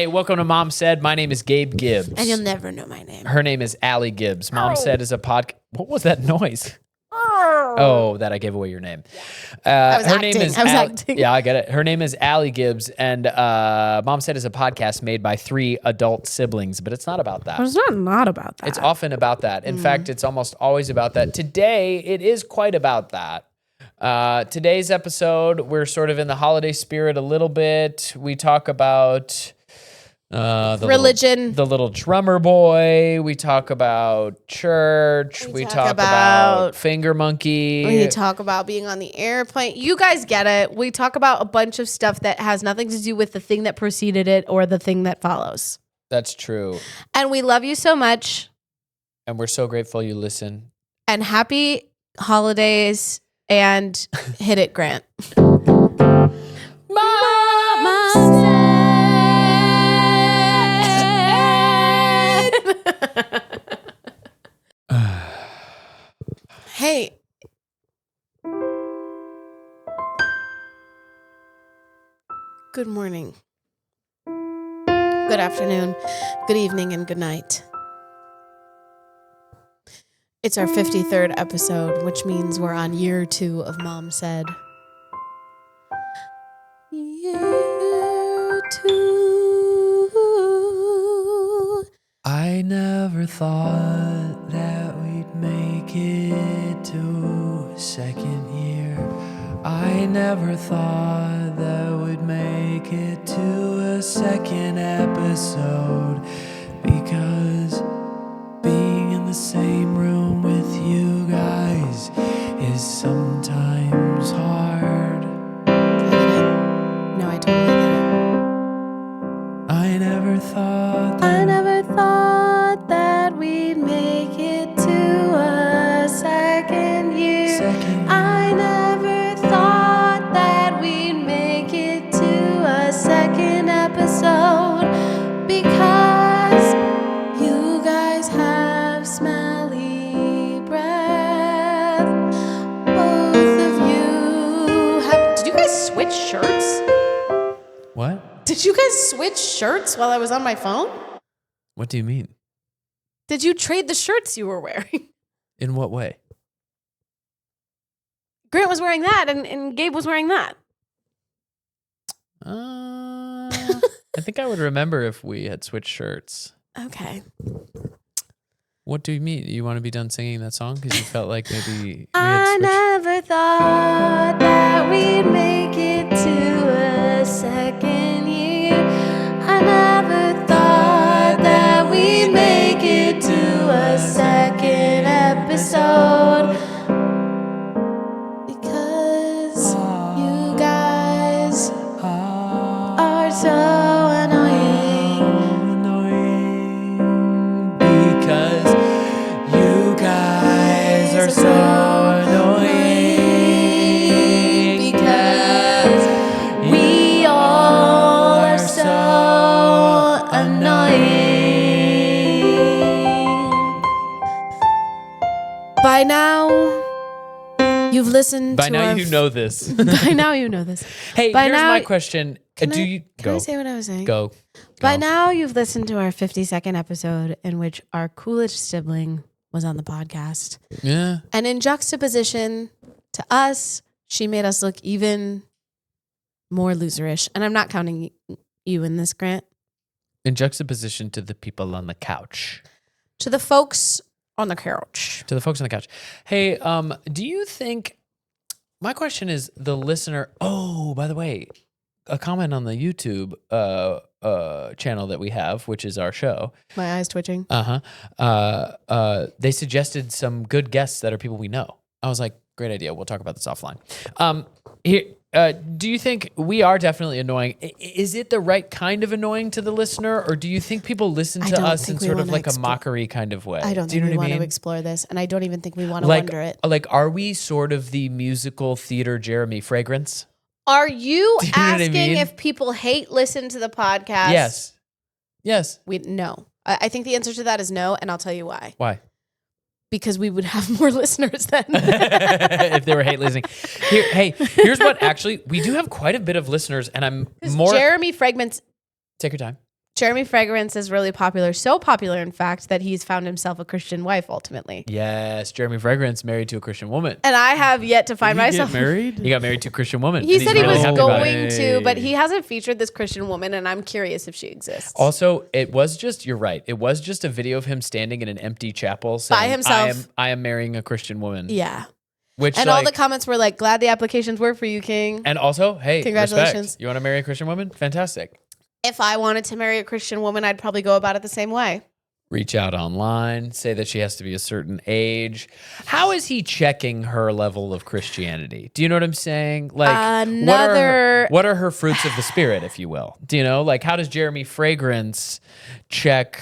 Hey, welcome to Mom Said. My name is Gabe Gibbs. And you'll never know my name. Her name is Allie Gibbs. Mom Said is a podcast. What was that noise? Oh, that I gave away your name. I was her acting. name is I was acting. Yeah, I get it. Her name is Allie Gibbs, and Mom Said is a podcast made by 3 adult siblings, but it's not about that. It's not about that. It's often about that. In fact, it's almost always about that. Today, it is quite about that. Today's episode, we're sort of in the holiday spirit a little bit. We talk about religion, the little drummer boy. We talk about church. We talk about finger monkey. We talk about being on the airplane. You guys get it. We talk about a bunch of stuff that has nothing to do with the thing that preceded it or the thing that follows. That's true. And we love you so much. And we're so grateful you listen. And happy holidays. And hit it, Grant. Mama said. Hey. Good morning. Good afternoon. Good evening and good night. It's our 53rd episode, which means we're on year 2 of Mom Said. Year 2. I never thought that we'd make it to a second year. I never thought that we'd make it to a second episode, because being in the same room with you guys is sometimes hard. No, I totally get it. I never thought that we'd make it to a second year. I never thought that we'd make it to a second episode, because you guys have smelly breath. Both of you have... Did you guys switch shirts? What? Did you guys switch shirts while I was on my phone? What do you mean? Did you trade the shirts you were wearing? In what way? Grant was wearing that and Gabe was wearing that. I think I would remember if we had switched shirts. Okay. What do you mean? You want to be done singing that song? Because you felt like maybe we I had switched. never thought that we'd make it to a second year. I never thought that we'd make it to a second episode, because you guys are so annoying. Because you guys are so annoying. Because we all are so annoying. By now, you've listened By to now our you know this. By now you know this. Hey, By here's now- my question. Can Can I say what I was saying? Go. By now, you've listened to our 52nd episode in which our coolest sibling was on the podcast. Yeah. And in juxtaposition to us, she made us look even more loserish. And I'm not counting you in this, Grant. In juxtaposition to the people on the couch. To the folks on the couch. To the folks on the couch. Hey, do you think, my question is the listener, oh, by the way, a comment on the YouTube channel that we have, which is our show. My eyes twitching. They suggested some good guests that are people we know. I was like, great idea. We'll talk about this offline. Do you think we are definitely annoying? Is it the right kind of annoying to the listener, or do you think people listen to us in sort of like a mockery kind of way? I don't think we want to explore this, and I don't even think we want to like, wonder it. Like, are we sort of the musical theater Jeremy Fragrance? Are you Do you know what I asking mean? if people listen to the podcast? Yes. Yes. No. I think the answer to that is no, and I'll tell you why. Why? Because we would have more listeners then. If they were hate listening. Here's what actually, we do have quite a bit of listeners, and I'm more... Jeremy Fragrance... Take your time. Jeremy Fragrance is really popular. So popular, in fact, that he's found himself a Christian wife ultimately. Yes, Jeremy Fragrance married to a Christian woman. And I have yet to find Did he myself get married? He got married to a Christian woman. He and said he's he really was happy about it. going to, but he hasn't featured this Christian woman, and I'm curious if she exists. Also, it was just, you're right. It was just a video of him standing in an empty chapel saying, By himself. I am marrying a Christian woman. Yeah. Which, And all the comments were like, glad the applications work for you, King. and also, hey, Congratulations. respect. You want to marry a Christian woman? Fantastic. If I wanted to marry a Christian woman, I'd probably go about it the same way. Reach out online, say that she has to be a certain age. How is he checking her level of Christianity? Do you know what I'm saying? Like, what are her fruits of the spirit, if you will? Do you know? Like, how does Jeremy Fragrance check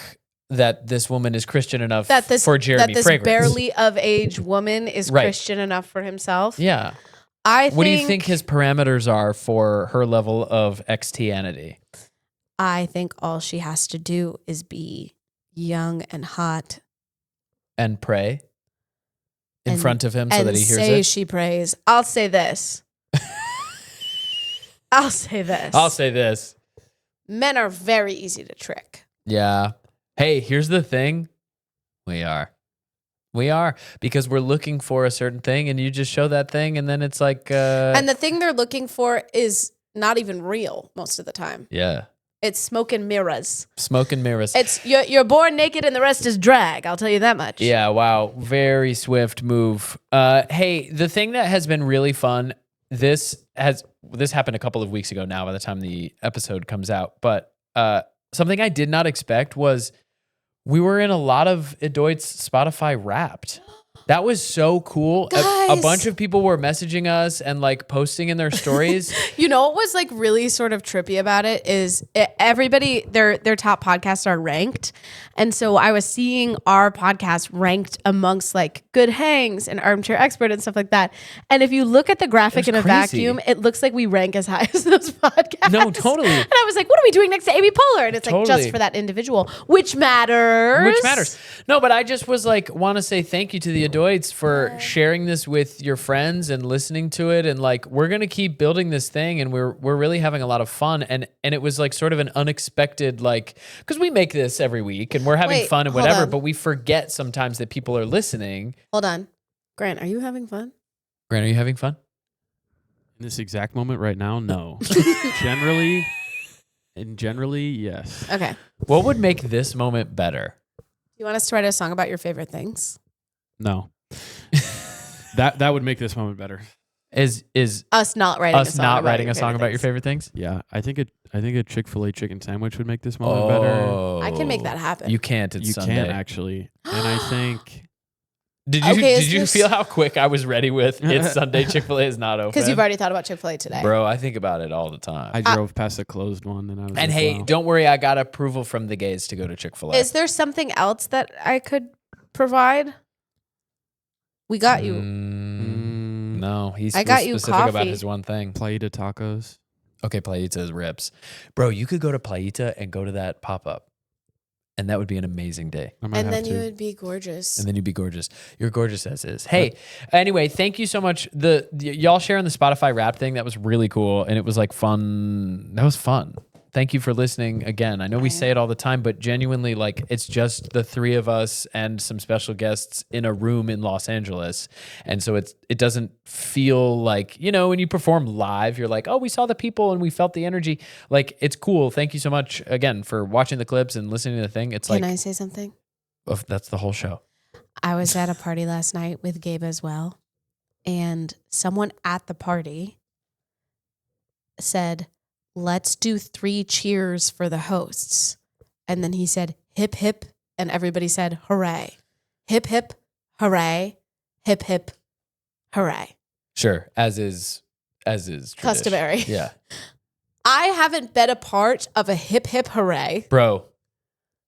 that this woman is Christian enough for Jeremy that this Fragrance? barely of age woman is Right. Christian enough for himself? Yeah. What What do you think his parameters are for her level of XTanity? I think all she has to do is be young and hot And pray in front of him so and that he hears say it? she prays. I'll say this. I'll say this. I'll say this. Men are very easy to trick. Yeah. Hey, here's the thing. We are. Because we're looking for a certain thing and you just show that thing and then it's like... And the thing they're looking for is not even real most of the time. Yeah. It's smoke and mirrors. Smoke and mirrors. It's you're born naked and the rest is drag. I'll tell you that much. Yeah, wow. Very swift move. Hey, the thing that has been really fun, this happened a couple of weeks ago now by the time the episode comes out, but something I did not expect was we were in a lot of Idoit's Spotify Wrapped. That was so cool. A Guys. bunch of people were messaging us and like posting in their stories. You know what was like really sort of trippy about it is everybody their top podcasts are ranked, and so I was seeing our podcast ranked amongst like Good Hangs and Armchair Expert and stuff like that. And if you look at the graphic in a crazy. vacuum, it looks like we rank as high as those podcasts. No, totally. And I was like, what are we doing next to Amy Poehler? And it's like Totally. just for that individual, which matters. No, but I just was like, want to say thank you to the Adoids for sharing this with your friends and listening to it. And like, we're going to keep building this thing and we're really having a lot of fun. And it was like sort of an unexpected, like, because we make this every week and we're having Wait, fun and hold whatever, on. but we forget sometimes that people are listening. Hold on. Grant, are you having fun? Grant, are you having fun? In this exact moment right now, no. generally, yes. Okay. What would make this moment better? You want us to write a song about your favorite things? No. That would make this moment better. Is Us not writing us a song not about writing your a song favorite about your things. favorite things? Yeah, I think a Chick-fil-A chicken sandwich would make this moment better. I can make that happen. You can't. It's You Sunday. can't actually, and I think Did you Okay, did you is feel this- how quick I was ready with it's Sunday, Chick-fil-A is not open? Because you've already thought about Chick-fil-A today. Bro, I think about it all the time. I drove past a closed one, and I was And like, hey, wow. don't worry, I got approval from the gays to go to Chick-fil-A. Is there something else that I could provide? We got you. No, he's I got you specific about coffee. his one thing. Playita tacos. Okay, Playita's rips. Bro, you could go to Playita and go to that pop-up. And that would be an amazing day. I might And have then to. you would be gorgeous. And then you'd be gorgeous. You're gorgeous as is. Hey, anyway, thank you so much. The y'all sharing the Spotify rap thing, that was really cool. And it was like fun. That was fun. Thank you for listening again. I know we say it all the time, but genuinely, like, it's just the three of us and some special guests in a room in Los Angeles. And so it doesn't feel like, you know, when you perform live, you're like, oh, we saw the people and we felt the energy. Like, it's cool. Thank you so much again for watching the clips and listening to the thing. It's Can like, I say something? that's the whole show. I was at a party last night with Gabe as well. And someone at the party said, let's do 3 cheers for the hosts. And then he said, hip, hip. And everybody said, hooray. Hip, hip, hooray. Hip, hip, hooray. Sure, as is tradition. Customary. Yeah, I haven't been a part of a hip, hip, hooray bro.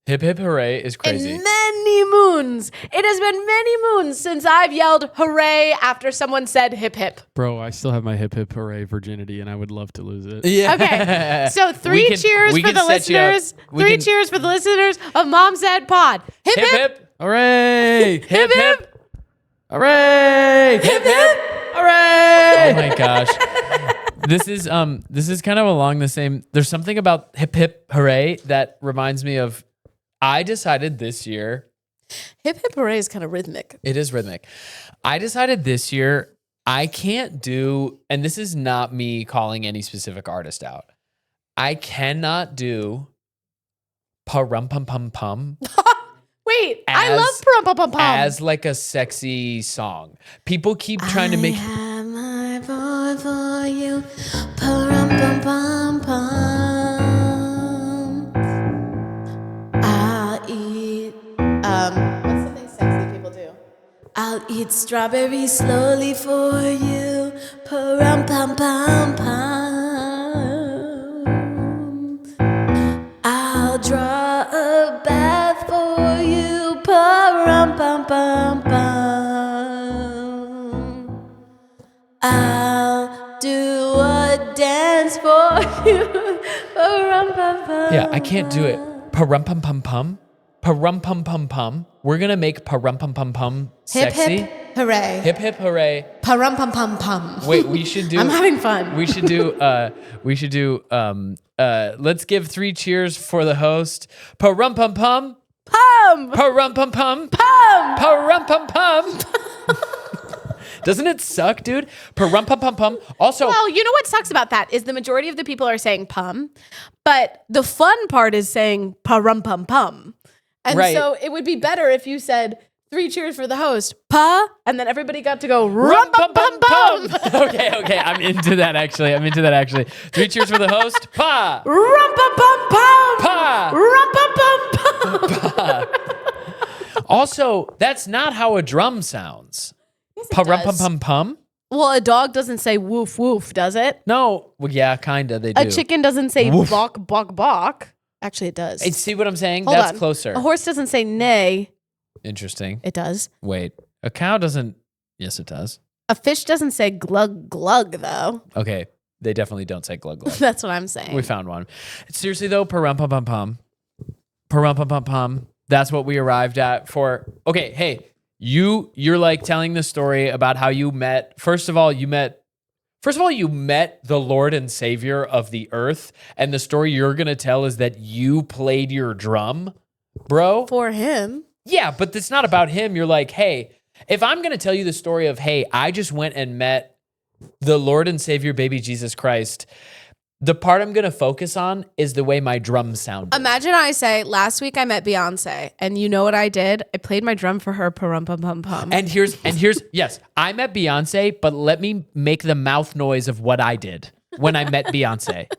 Hip hip hooray is crazy. in many moons. It has been many moons since I've yelled hooray after someone said hip, hip. Bro, I still have my hip hip hooray virginity, and I would love to lose it. Yeah. Okay, so We 3 can- cheers we for can the set you up. listeners. We 3 can- cheers for the listeners of Mom Said Pod. Hip, Hip hip, hip Hooray! hip hip. Hooray! Hip hip. Hooray! Oh my gosh. This is kind of along the same. There's something about hip hip hooray that reminds me of. I decided this year. Hip hip hooray is kind of rhythmic. It is rhythmic. I decided this year I can't do, and this is not me calling any specific artist out. I cannot do pa-rum pum pum pum. Wait, I love pa-rum pum pum pum as like a sexy song. People keep trying to make. I have my boy for you, pa-rum pum pum pum. I'll eat. What's something sexy people do? I'll eat strawberries slowly for you, pa-rum pum pum pum. I'll draw a bath for you, pa-rum pum pum pum. I'll do a dance for you, pa-rum pum pum. Yeah, I can't do it. Pa-rum pum pum pum. Pa-rum pum pum pum. We're gonna make pa-rum pum pum pum Hip sexy. hip hooray. Hip hip hooray. Pa-rum pum pum pum. Wait, we should do. I'm having fun. We should do. Let's give 3 cheers for the host. Pa-rum pum pum. Pum! Pa-rum pum pum. Pum! Pa-rum pum pum. Doesn't it suck, dude? Pa-rum pum pum pum. Also, Well, you know what sucks about that is the majority of the people are saying pum, but the fun part is saying pa-rum pum pum. And Right. so it would be better if you said 3 cheers for the host, pa, and then everybody got to go rum pum pum pum. Okay. I'm into that actually. 3 cheers for the host. Pa. Rum pum pum pum. Pa. Rum pum pum pum. Also, that's not how a drum sounds. Pa-rum pum does. pum pum. Well, a dog doesn't say woof woof, does it? No. Well, yeah, kinda. They do. A chicken doesn't say Woof. bok bok bok. Actually, it does. Hey, see what I'm saying? Hold That's on. closer. A horse doesn't say neigh. Interesting. It does. Wait, a cow doesn't. Yes, it does. A fish doesn't say glug glug though. Okay, they definitely don't say glug glug. That's what I'm saying. We found one. Seriously though, pa-rum pum pum pum. Pa-rum pum pum pum. That's what we arrived at for. Okay, hey, you're like telling the story about how you met. First of all, you met the Lord and Savior of the earth, and the story you're gonna tell is that you played your drum, bro. For him. Yeah, but it's not about him. You're like, hey, if I'm going to tell you the story of, hey, I just went and met the Lord and Savior, baby Jesus Christ, the part I'm going to focus on is the way my drum sounded. Imagine I say, last week I met Beyonce, and you know what I did? I played my drum for her, pa-rum pum pum pum. And here's, yes, I met Beyonce, but let me make the mouth noise of what I did when I met Beyonce.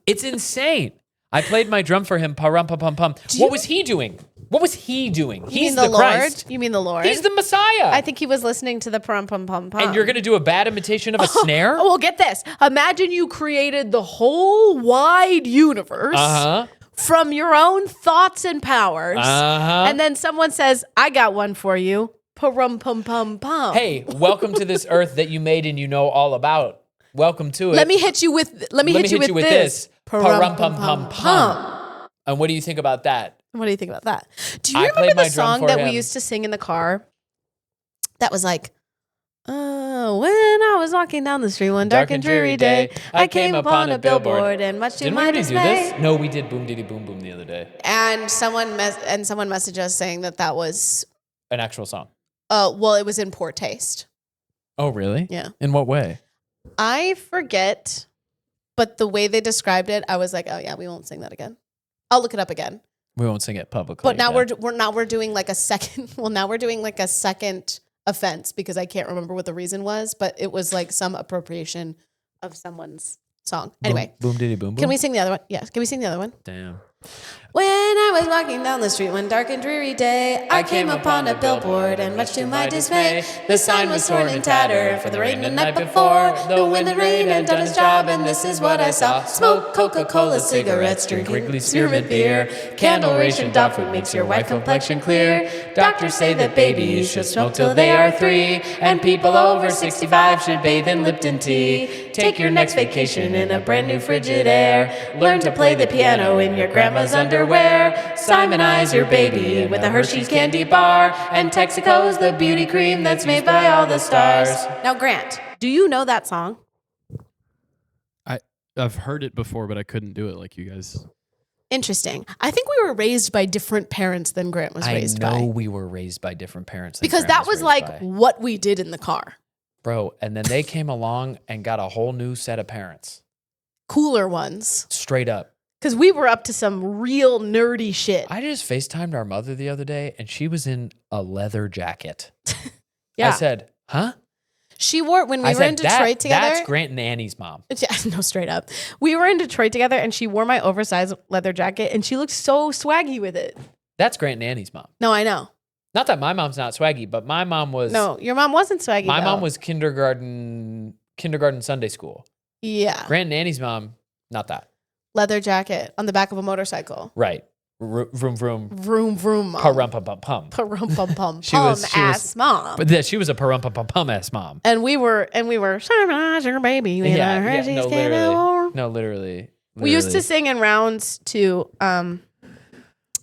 It's insane. I played my drum for him, pa-rum pum pum pum. What was he doing? He's You mean the Lord? Christ. You mean the Lord? He's the Messiah. I think he was listening to the pa-rum pum pum pum. And you're going to do a bad imitation of a snare? Oh, well, get this. Imagine you created the whole wide universe from your own thoughts and powers. And then someone says, I got one for you. Pa-rum pum pum pum. Hey, welcome to this earth that you made and you know all about. Welcome to it. Let me hit you with this. Pa-rum pum pum pum. And what do you think about that? What do you think about that? Do you I remember played the my drum song for that him. we used to sing in the car? That was like, when I was walking down the street one dark and dreary day, I came upon a billboard, and much to Didn't we my already do dismay. this? No, we did Boom Diddy Boom Boom the other day. And someone messaged us saying that was, An actual song. well, it was in poor taste. Oh, really? Yeah. In what way? I forget, but the way they described it, I was like, oh yeah, we won't sing that again. I'll look it up again. We won't sing it publicly. But now again. we're doing like a second. Well, now we're doing like a second offense because I can't remember what the reason was, but it was like some appropriation of someone's song. Anyway, Boom Diddy Boom Boom. can we sing the other one? Yeah, can we sing the other one? Damn. When I was walking down the street one dark and dreary day, I came upon a billboard, and much to my dismay, the sign was torn and tattered for the rain the night before. The wind and rain had done its job, and this is what I saw: smoke, Coca-Cola, cigarettes, drink Wrigley spearmint beer, candle ration, dog food makes your white complexion clear. Doctors say that babies should smoke till they are 3, and people over 65 should bathe in Lipton tea. Take your next vacation in a brand new Frigidaire. Learn to play the piano in your grandma's underwear. Simonize your baby with a Hershey's candy bar, and Texaco's the beauty cream that's made by all the stars. Now, Grant, do you know that song? I've heard it before, but I couldn't do it like you guys. Interesting. I think we were raised by different parents than Grant was raised by. I know we were raised by different parents. Than Because Grant that was raised like by. what we did in the car. Bro, and then they came along and got a whole new set of parents. Cooler ones. Straight up. Because we were up to some real nerdy shit. I just FaceTimed our mother the other day and she was in a leather jacket. Yeah. I said, huh? She wore, when we were in Detroit together. That's Grant and Annie's mom. No, straight up. We were in Detroit together and she wore my oversized leather jacket and she looked so swaggy with it. That's Grant and Annie's mom. No, I know. Not that my mom's not swaggy, but my mom was. No, your mom wasn't swaggy. My though. mom was kindergarten Sunday school. Yeah. Grant and Annie's mom, not that. Leather jacket on the back of a motorcycle. Right. Vroom vroom. Vroom vroom mom. Parumpa-pum-pum. Parumpa-pum-pum. She was ass mom. But she was a parumpa-pum-pum ass mom. And we were your baby. No, literally. We used to sing in rounds to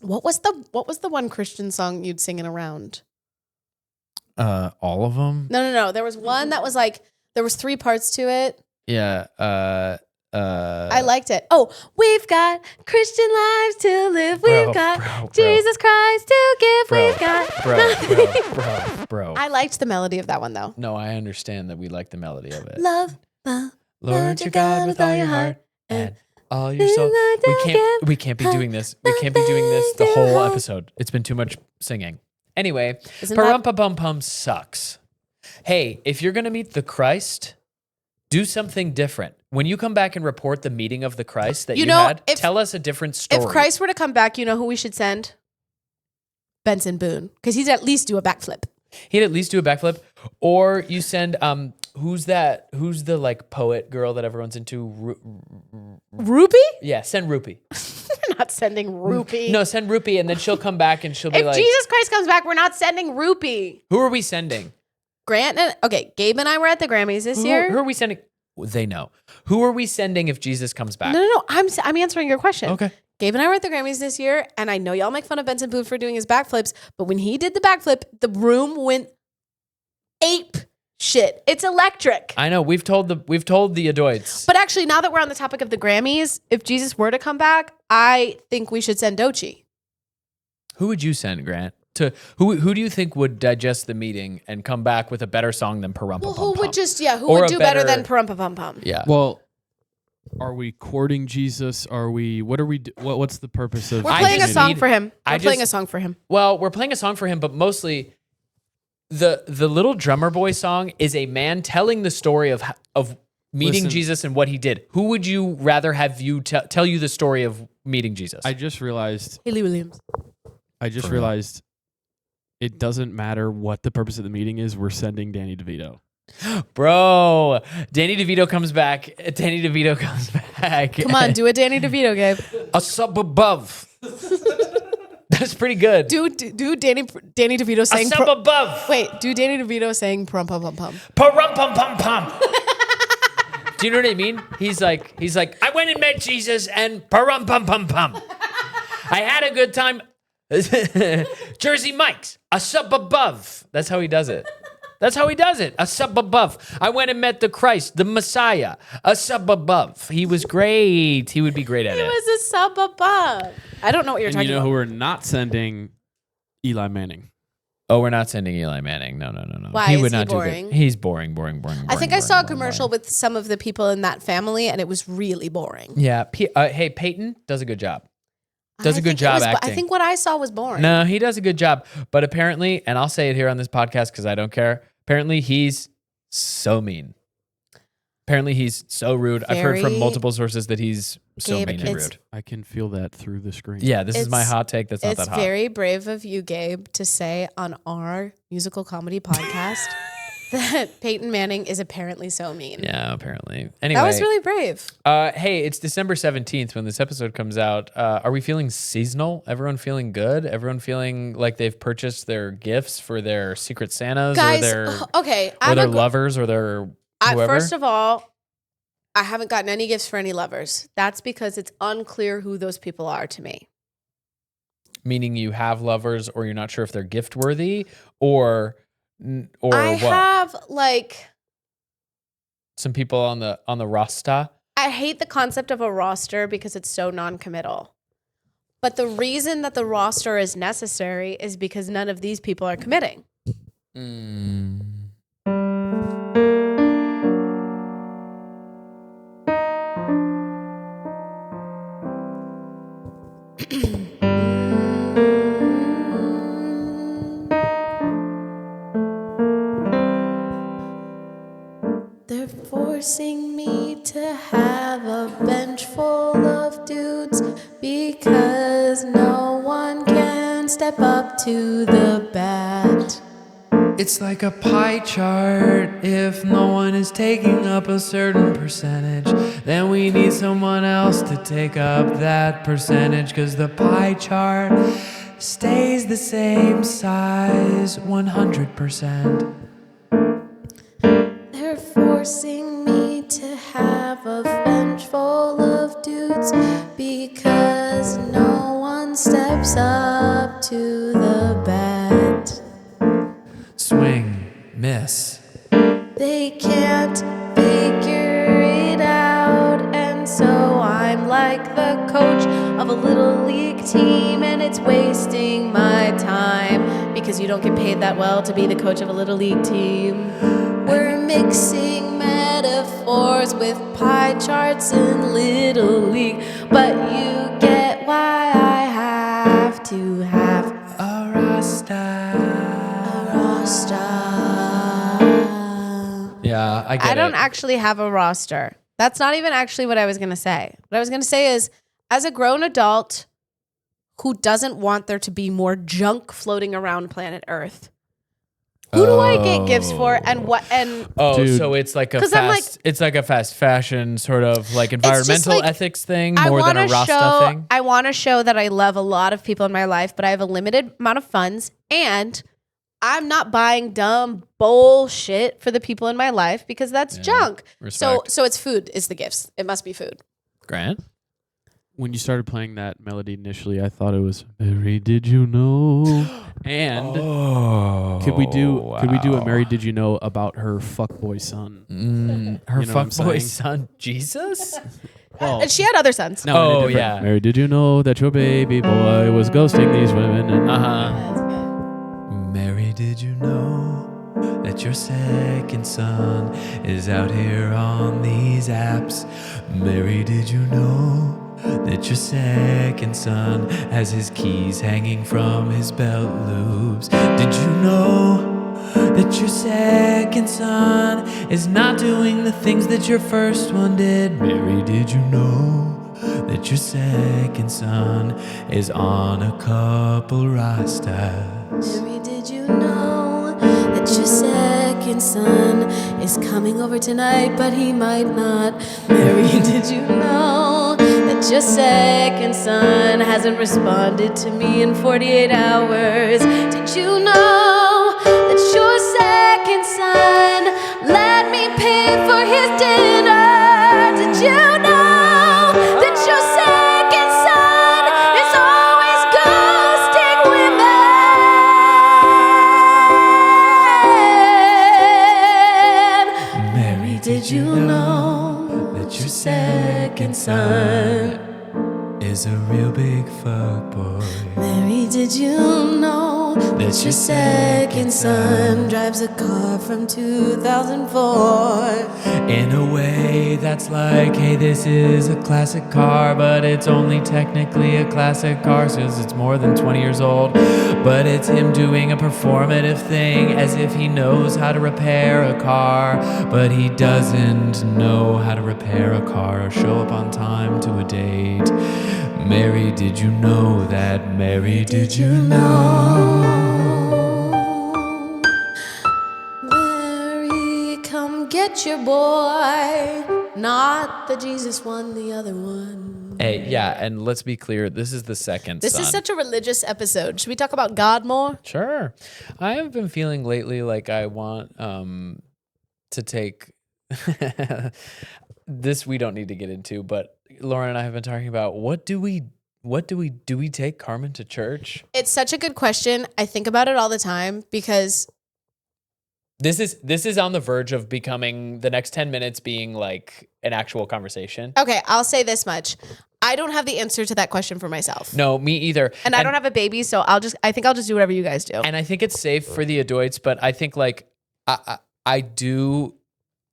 what was the one Christian song you'd sing in a round? All of them? No. There was one that was like there was 3 parts to it. Yeah. I liked it. Oh, we've got Christian lives to live. We've got Jesus Christ to give. We've got bro. I liked the melody of that one though. No, I understand that we like the melody of it. Love, Lord your God with all your heart and all your soul. We can't be doing this. We can't be doing this the whole episode. It's been too much singing. Anyway, Parumpa-Bum-Pum sucks. Hey, if you're gonna meet the Christ, do something different. When you come back and report the meeting of the Christ that you had, tell us a different story. If Christ were to come back, you know who we should send? Benson Boone, because he'd at least do a backflip. He'd at least do a backflip. Or you send who's that? Who's the like poet girl that everyone's into? Rupee? Yeah, send Rupee. We're not sending Rupee. No, send Rupee, and then she'll come back and she'll be if Jesus Christ comes back, we're not sending Rupee. Who are we sending? Grant and Gabe and I were at the Grammys this year. Who are we sending? They know. Who are we sending if Jesus comes back? No. I'm answering your question. Okay. Gabe and I were at the Grammys this year, and I know y'all make fun of Benson Boone for doing his backflips, but when he did the backflip, the room went ape shit. It's electric. I know. We've told the Adoids. But actually, now that we're on the topic of the Grammys, if Jesus were to come back, I think we should send Doechii. Who would you send, Grant? Who do you think would digest the meeting and come back with a better song than Parumpa-Pum-Pum? Well, who would do better than Parumpa-Pum-Pum? Yeah. Well, are we courting Jesus? What's the purpose of? We're playing a song for him. We're playing a song for him. Well, we're playing a song for him, but mostly the Little Drummer Boy song is a man telling the story of meeting Jesus and what he did. Who would you rather have you tell you the story of meeting Jesus? I just realized. Haley Williams. It doesn't matter what the purpose of the meeting is. We're sending Danny DeVito. Bro, Danny DeVito comes back. Come on, do a Danny DeVito, Gabe. A sub above. That's pretty good. Do Danny DeVito saying a sub above. Wait, do Danny DeVito saying Parumpa-Pum-Pum. Parumpa-Pum-Pum. Do you know what I mean? He's like, I went and met Jesus and Parumpa-Pum-Pum. I had a good time. Jersey Mike's, a sub above. That's how he does it. A sub above. I went and met the Christ, the Messiah, a sub above. He was great. He would be great at it. He was a sub above. I don't know what you're talking about. You know who we're not sending? Eli Manning. Oh, we're not sending Eli Manning. No. Why he is would he not boring? do good. He's boring. I think I saw a commercial with some of the people in that family, and it was really boring. Yeah. Hey, Peyton does a good job. Does a good job acting. I think what I saw was boring. No, he does a good job. But apparently, and I'll say it here on this podcast because I don't care, apparently he's so mean. Apparently he's so rude. I've heard from multiple sources that he's so mean and rude. I can feel that through the screen. Yeah, this is my hot take. That's not that hot. It's very brave of you, Gabe, to say on our musical comedy podcast that Peyton Manning is apparently so mean. Yeah, apparently. Anyway. That was really brave. Hey, it's December 17th when this episode comes out. Are we feeling seasonal? Everyone feeling good? Everyone feeling like they've purchased their gifts for their Secret Santas Guys, or their lovers or their whoever? First of all, I haven't gotten any gifts for any lovers. That's because it's unclear who those people are to me. Meaning you have lovers or you're not sure if they're gift worthy or I have some people on the roster. I hate the concept of a roster because it's so non-committal. But the reason that the roster is necessary is because none of these people are committing. They're forcing me to have a bench full of dudes because no one can step up to the bat. It's like a pie chart. If no one is taking up a certain percentage, then we need someone else to take up that percentage, 'cause the pie chart stays the same size 100%. They're forcing me to have a bench full of dudes because no one steps up to the bat. Swing, miss. They can't figure it out, and so I'm like the coach of a little league team, and it's wasting my time because you don't get paid that well to be the coach of a little league team. We're mixing metaphors with pie charts in little league, but you get why I have to have A rasta. Yeah, I get it. I don't actually have a roster. That's not even actually what I was going to say. What I was going to say is, as a grown adult who doesn't want there to be more junk floating around planet Earth, who do I get gifts for, and what? And Dude. So it's like a 'Cause I'm like- fast. It's like a fast fashion sort of like environmental like, ethics thing I more than a wanna Rasta thing. I want to show that I love a lot of people in my life, but I have a limited amount of funds, and I'm not buying dumb bullshit for the people in my life because that's junk. Respect. So it's food is the gifts. It must be food. Grant. When you started playing that melody initially, I thought it was Mary, did you know? And could we do a Mary, did you know about her fuckboy son? Her You know what I'm fuckboy saying? son, Jesus? Well, And she had other sons. no, in a Oh, different- yeah. Mary, did you know that your baby boy was ghosting these women? And Uh-huh. Mary, did you know that your second son is out here on these apps? Mary, did you know that your second son has his keys hanging from his belt loops? Did you know that your second son is not doing the things that your first one did? Mary, did you know that your second son is on a couple rastas? Mary, did you know that your second son is coming over tonight, but he might not? Mary, did you know that your second son hasn't responded to me in 48 hours? Did you know that your second son let me pay for his dinner? Did you know that your second son is always ghosting women? Mary, did you know that your second son is a real big fuckboy? Mary, did you know that your second son drives a car from 2004? In a way that's like, hey, this is a classic car, but it's only technically a classic car since it's more than 20 years old. But it's him doing a performative thing as if he knows how to repair a car, but he doesn't know how to repair a car or show up on time to a date. Mary, did you know that? Mary, did you know? Mary, come get your boy. Not the Jesus one, the other one. Hey, yeah, and let's be clear, this is the second This son. is such a religious episode. Should we talk about God more? Sure. I have been feeling lately like I want to take this we don't need to get into, but Lauren and I have been talking about do we take Carmen to church? It's such a good question. I think about it all the time because This is on the verge of becoming the next 10 minutes being like an actual conversation. Okay, I'll say this much. I don't have the answer to that question for myself. No, me either. And I don't have a baby, so I think I'll just do whatever you guys do. And I think it's safe for the adults, but I think like I do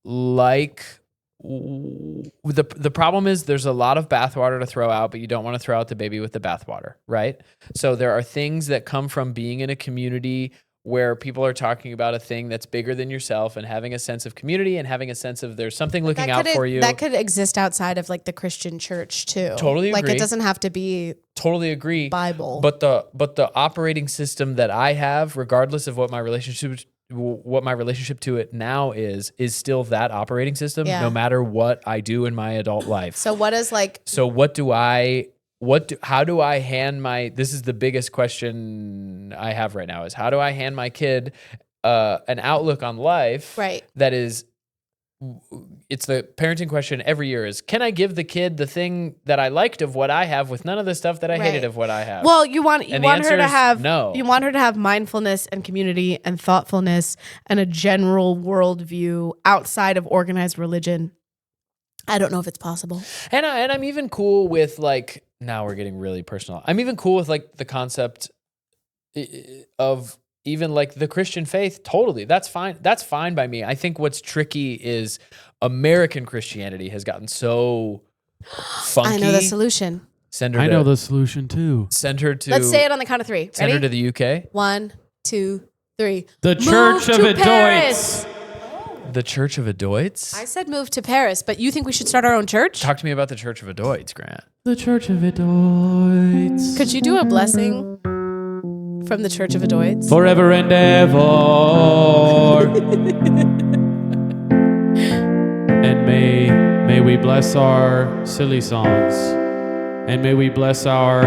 like the problem is there's a lot of bathwater to throw out, but you don't want to throw out the baby with the bathwater, right? So there are things that come from being in a community where people are talking about a thing that's bigger than yourself and having a sense of community and having a sense of there's something looking out for you. That could exist outside of like the Christian church too. Totally agree. Like it doesn't have to be totally agree. Bible. But the operating system that I have, regardless of what my relationship to it now is still that operating system, no matter what I do in my adult life. So what is like? So how do I hand this is the biggest question I have right now is how do I hand my kid an outlook on life that is, it's the parenting question every year is, can I give the kid the thing that I liked of what I have with none of the stuff that I hated of what I have? Well, you want her to have no. You want her to have mindfulness and community and thoughtfulness and a general worldview outside of organized religion. I don't know if it's possible. And I'm even cool with like, now we're getting really personal. I'm even cool with like the concept of even like the Christian faith. Totally. That's fine. That's fine by me. I think what's tricky is American Christianity has gotten so funky. I know the solution. I know the solution too. Send her to. Let's say it on the count of 3. Ready? Send her to the UK. 1, 2, 3. The Church of Adults. The Church of Adults? I said move to Paris, but you think we should start our own church? Talk to me about the Church of Adults, Grant. The Church of Adults. Could you do a blessing from the Church of Adults? Forever and ever. And may we bless our silly songs. And may we bless our...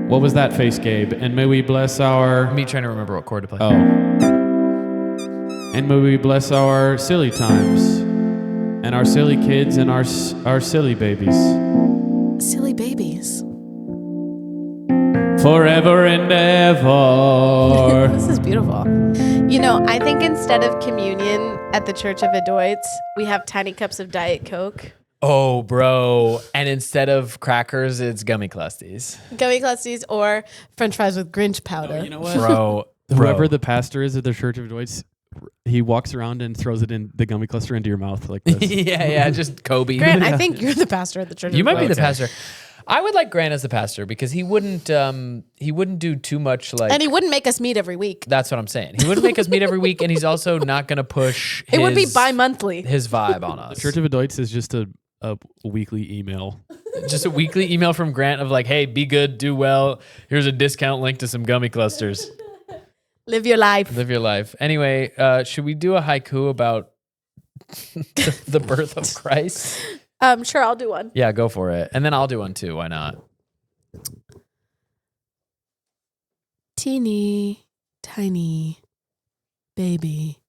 What was that face, Gabe? And may we bless our... Me trying to remember what chord to play. Oh. And may we bless our silly times and our silly kids and our silly babies. Silly babies. Forever and ever. This is beautiful. You know, I think instead of communion at the Church of Adults, we have tiny cups of Diet Coke. Oh, bro. And instead of crackers, it's gummy clusties. Gummy clusties or French fries with Grinch powder. Oh, you know what? Bro. Whoever the pastor is at the Church of Adults, he walks around and throws it in the gummy cluster into your mouth like this. yeah, just Kobe. Grant, I think you're the pastor at the Church of Adults. You might be the pastor. I would like Grant as the pastor because he wouldn't do too much like. And he wouldn't make us meet every week. That's what I'm saying. He wouldn't make us meet every week, and he's also not going to push. It would be bi-monthly. His vibe on us. The Church of Adults is just a weekly email. Just a weekly email from Grant of like, hey, be good, do well. Here's a discount link to some gummy clusters. Live your life. Live your life. Anyway, should we do a haiku about the birth of Christ? Sure, I'll do one. Yeah, go for it. And then I'll do one too. Why not? Teeny, tiny, baby.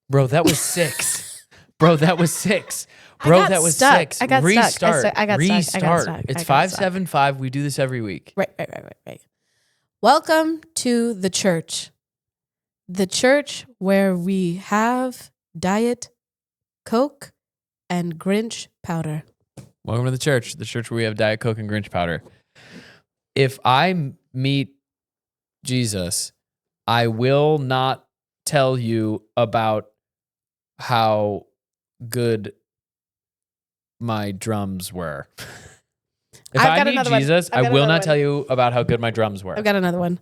Bro, that was 6. Bro, that was 6. Bro, that was stuck. 6. I got Restart. stuck. I got Restart. stuck. It's 575. We do this every week. Right. Welcome to the church. The church where we have Diet Coke and Grinch powder. Welcome to the church where we have Diet Coke and Grinch powder. If I meet Jesus, I will not tell you about how good my drums were. If I meet Jesus, I will not tell you about how good my drums were. I've got another one.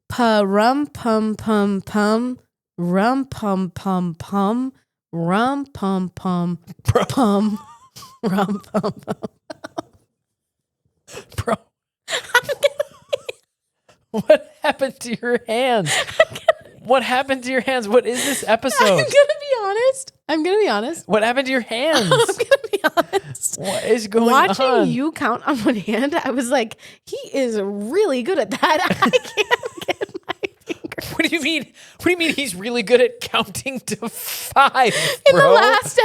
Pa-rum pum pum pum, rum pum pum pum, rum pum pum pum, rum pum pum. Bro, what happened to your hands? What happened to your hands? What is this episode? I'm gonna be honest. What happened to your hands? I'm gonna be honest. What is going on? Watching you count on one hand, I was like, he is really good at that. I can't get my finger. What do you mean? What do you mean he's really good at counting to 5, bro? In the last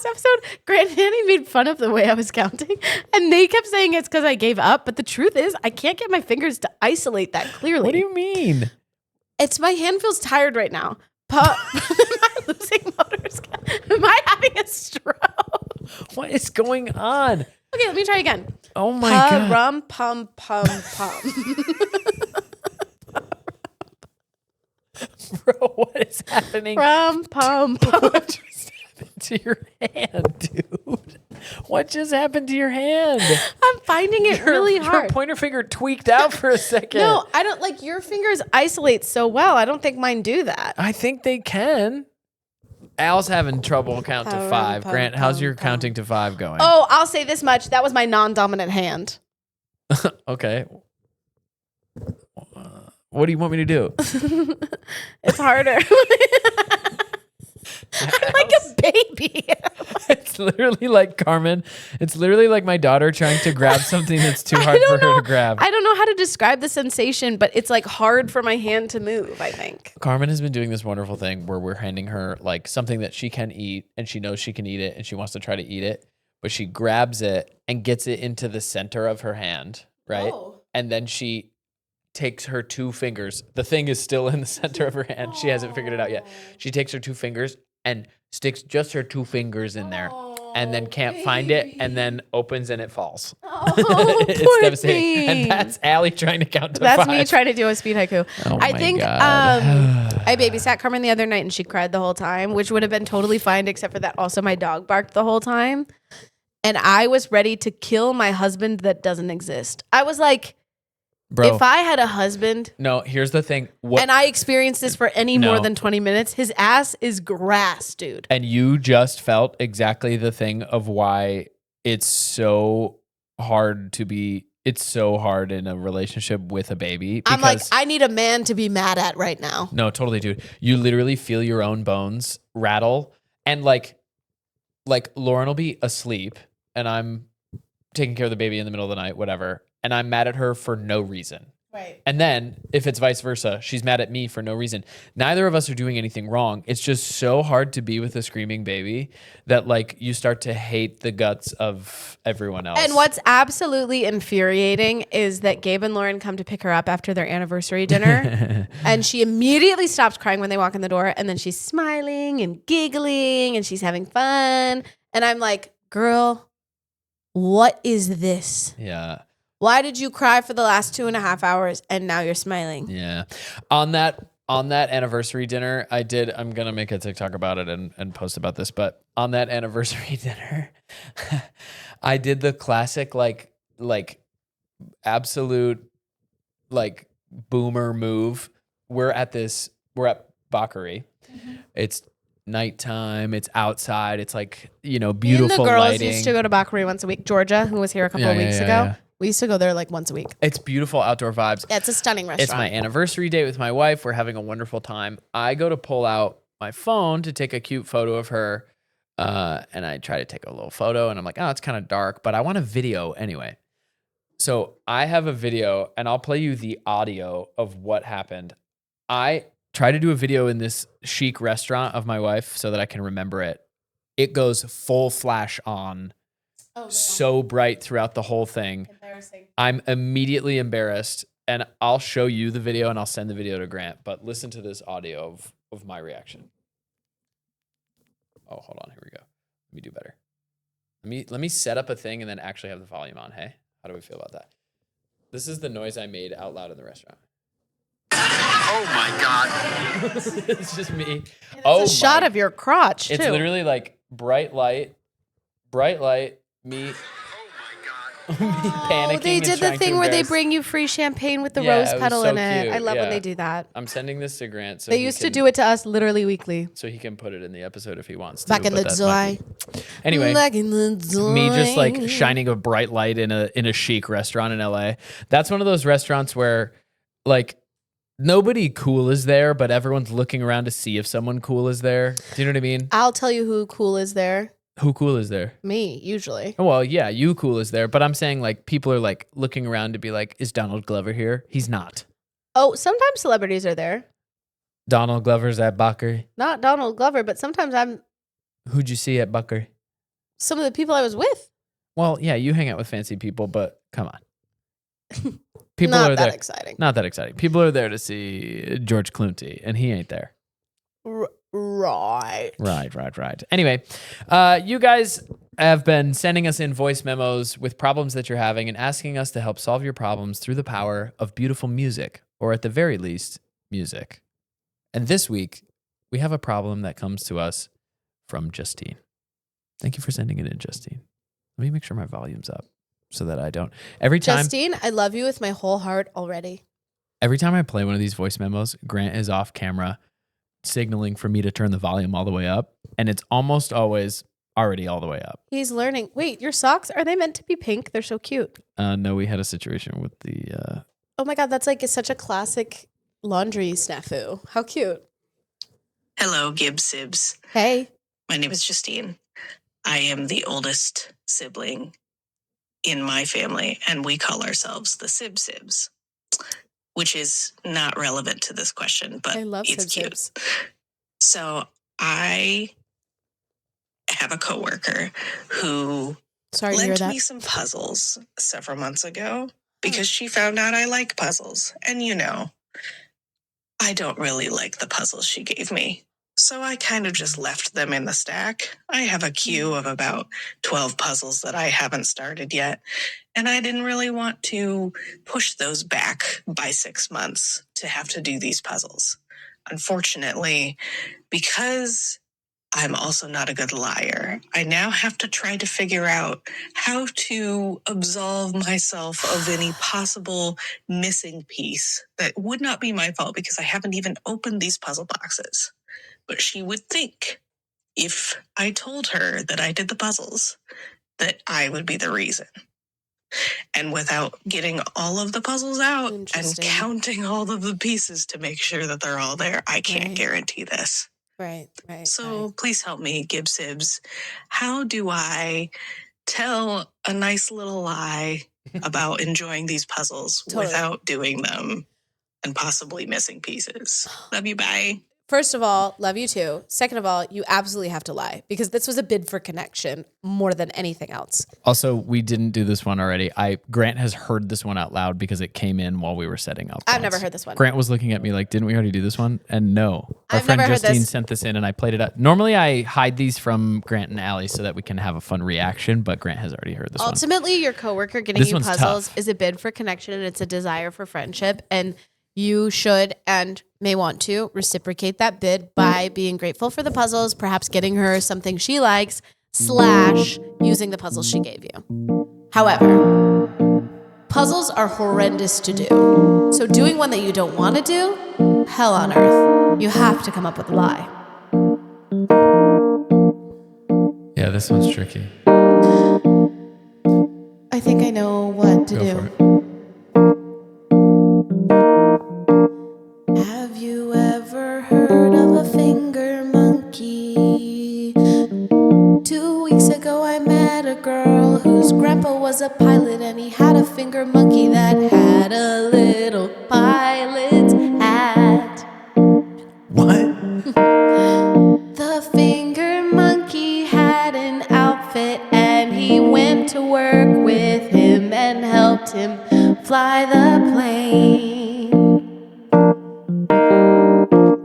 episode, Grant and Annie made fun of the way I was counting, and they kept saying it's because I gave up. But the truth is, I can't get my fingers to isolate that clearly. What do you mean? It's my hand feels tired right now. Am I losing motor skill? Am I having a stroke? What is going on? Okay, let me try again. Oh my God. Rum pum pum pum. Bro, what is happening? Rum pum pum. What just happened to your hand, dude? What just happened to your hand? I'm finding it really hard. Your pointer finger tweaked out for a second. No, I don't like your fingers isolate so well. I don't think mine do that. I think they can. Al's having trouble count to 5. Grant, how's your counting to 5 going? Oh, I'll say this much. That was my non-dominant hand. Okay. What do you want me to do? It's harder. I'm like a baby. It's literally like Carmen. It's literally like my daughter trying to grab something that's too hard for her to grab. I don't know how to describe the sensation, but it's like hard for my hand to move, I think. Carmen has been doing this wonderful thing where we're handing her like something that she can eat and she knows she can eat it and she wants to try to eat it, but she grabs it and gets it into the center of her hand, right? Oh. And then she takes her 2 fingers. The thing is still in the center of her hand. She hasn't figured it out yet. She takes her 2 fingers and sticks just her 2 fingers in there and then can't find it and then opens and it falls. Oh, It's poor devastating. thing. And that's Allie trying to count to 5. That's me trying to do a speed haiku. Oh I my think God. I babysat Carmen the other night and she cried the whole time, which would have been totally fine, except for that also my dog barked the whole time. And I was ready to kill my husband that doesn't exist. I was like, Bro, if I had a husband no, here's the thing. What, and I experienced this for any more No. than 20 minutes, his ass is grass, dude. and you just felt exactly the thing of why it's so hard in a relationship with a baby. I'm like, because- I need a man to be mad at right now. No, totally, dude. You literally feel your own bones rattle. And like Lauren will be asleep and I'm taking care of the baby in the middle of the night, whatever. And I'm mad at her for no reason. Right. And then if it's vice versa, she's mad at me for no reason. Neither of us are doing anything wrong. It's just so hard to be with a screaming baby that like you start to hate the guts of everyone else. And what's absolutely infuriating is that Gabe and Lauren come to pick her up after their anniversary dinner and she immediately stops crying when they walk in the door and then she's smiling and giggling and she's having fun. And I'm like, girl, what is this? Yeah. Why did you cry for the last 2.5 hours and now you're smiling? Yeah. On that anniversary dinner, I'm going to make a TikTok about it and post about this, but on that anniversary dinner, I did the classic, like absolute, like boomer move. We're at Bakari. Mm-hmm. It's nighttime. It's outside. It's like, Me and the beautiful girls lighting. used to go to Bakari once a week. Georgia, who was here a couple of weeks ago, yeah. we used to go there like once a week. It's beautiful outdoor vibes. Yeah, it's a stunning restaurant. It's my anniversary date with my wife. We're having a wonderful time. I go to pull out my phone to take a cute photo of her. And I try to take a little photo and I'm like, oh, it's kind of dark, but I want a video anyway. So I have a video and I'll play you the audio of what happened. I try to do a video in this chic restaurant of my wife so that I can remember it. It goes full flash on. Oh, no. So bright throughout the whole thing. Embarrassing. I'm immediately embarrassed and I'll show you the video and I'll send the video to Grant, but listen to this audio of my reaction. Oh, hold on. Here we go. Let me do better. Let me set up a thing and then actually have the volume on. Hey, how do we feel about that? This is the noise I made out loud in the restaurant. Oh my God. It's just me. It's a shot of your crotch, too. It's literally like bright light, me panicking. Oh, they and did the trying to thing where they embarrass- bring you free champagne with the Yeah, rose it was petal so in it. cute, I love when yeah. they do that. I'm sending this to Grant. So They used to do it to us literally weekly. so he can put it in the episode if he wants to. Back in but the that might day. be- Anyway, Back in the me just like day. shining a bright light in a chic restaurant in LA. That's one of those restaurants where like nobody cool is there, but everyone's looking around to see if someone cool is there. Do you know what I mean? I'll tell you who cool is there. Who cool is there? Me, usually. Well, yeah, you cool is there, but I'm saying like people are like looking around to be like, is Donald Glover here? He's not. Oh, sometimes celebrities are there. Donald Glover's at Bucker. Not Donald Glover, but sometimes I'm Who'd you see at Bucker? some of the people I was with. Well, yeah, you hang out with fancy people, but come on. People Not are that there. exciting. Not that exciting. People are there to see George Clooney, and he ain't there. Right. Right. Anyway, you guys have been sending us in voice memos with problems that you're having and asking us to help solve your problems through the power of beautiful music, or at the very least, music. And this week, we have a problem that comes to us from Justine. Thank you for sending it in, Justine. Let me make sure my volume's up so that I don't. Justine, I love you with my whole heart already. Every time I play one of these voice memos, Grant is off camera signaling for me to turn the volume all the way up, and it's almost always already all the way up. He's learning. Wait, your socks, are they meant to be pink? They're so cute. No, we had a situation with the... Oh my God, that's like such a classic laundry snafu. How cute. Hello, Gibbs Sibs. Hey. My name is Justine. I am the oldest sibling in my family, and we call ourselves the Sibs, which is not relevant to this question, but I love it's cute. Sibs. So I have a coworker who Sorry to hear lent that. me some puzzles several months ago because she found out I like puzzles. And I don't really like the puzzles she gave me. So I kind of just left them in the stack. I have a queue of about 12 puzzles that I haven't started yet. And I didn't really want to push those back by 6 months to have to do these puzzles. Unfortunately, because I'm also not a good liar, I now have to try to figure out how to absolve myself of any possible missing piece that would not be my fault because I haven't even opened these puzzle boxes. But she would think, if I told her that I did the puzzles, that I would be the reason. And without getting all of the puzzles out and counting all of the pieces to make sure that they're all there, I can't guarantee this. Right. So please help me, Gibbs Sibs. How do I tell a nice little lie about enjoying these puzzles without doing them and possibly missing pieces? Love you, bye. First of all, love you too. Second of all, you absolutely have to lie because this was a bid for connection more than anything else. Also, we didn't do this one already. Grant has heard this one out loud because it came in while we were setting up. I've never heard this one. Grant was looking at me like, didn't we already do this one? And no. Our I've friend never heard Justine this. sent this in and I played it up. Normally I hide these from Grant and Allie so that we can have a fun reaction, but Grant has already heard this one. Ultimately, your coworker getting This you one's puzzles tough. is a bid for connection and it's a desire for friendship. And you should and may want to reciprocate that bid by being grateful for the puzzles, perhaps getting her something she likes, / using the puzzles she gave you. However, puzzles are horrendous to do. So doing one that you don't want to do, hell on earth. You have to come up with a lie. Yeah, this one's tricky. I think I know what to Go do. for it. Have you ever heard of a finger monkey? 2 weeks ago I met a girl whose grandpa was a pilot and he had a finger monkey that had a little pilot's hat. What? The finger monkey had an outfit and he went to work with him and helped him fly the plane.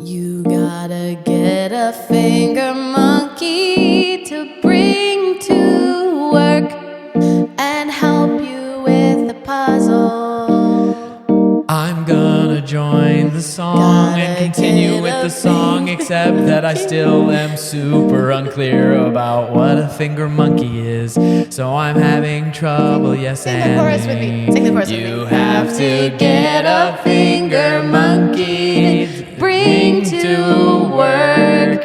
You gotta get a finger monkey to bring to work and help you with the puzzle. I'm gonna join the song and continue with the song, except that I still am super unclear about what a finger monkey is. So I'm having trouble, yes, Sing the chorus with me. Sing the chorus with me. You have to get a finger monkey to bring to work